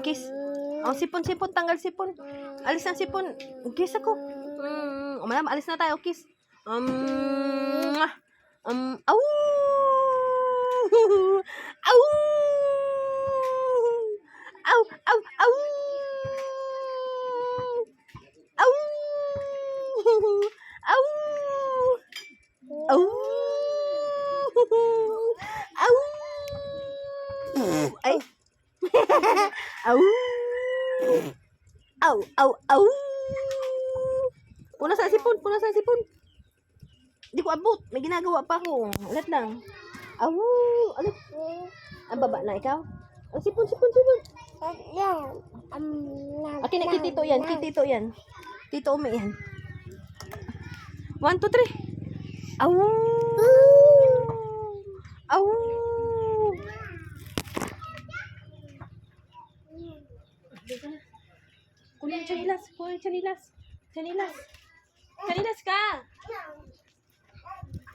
Kiss. Oh, sipon, sipon. Tanggal sipon. Alis ang sipon. Kiss ako. Madam, alis na tayo. Kiss. Au. Au. Au, au, au. Au. Au. Au. Au. Ay. Au. Au, au, au. Punas ang sipon, punas ang sipon. Hindi ko abot, may ginagawa pa ako. Alat lang. Au, alat. Ang baba na ikaw? Ang sipon, sipon, sipon. Okay, na kitito yan, kitito yan. Tito Umi yan. 1, 2, 3. Au. Au. Kunin chanilas, kunin chanilas. Chanilas.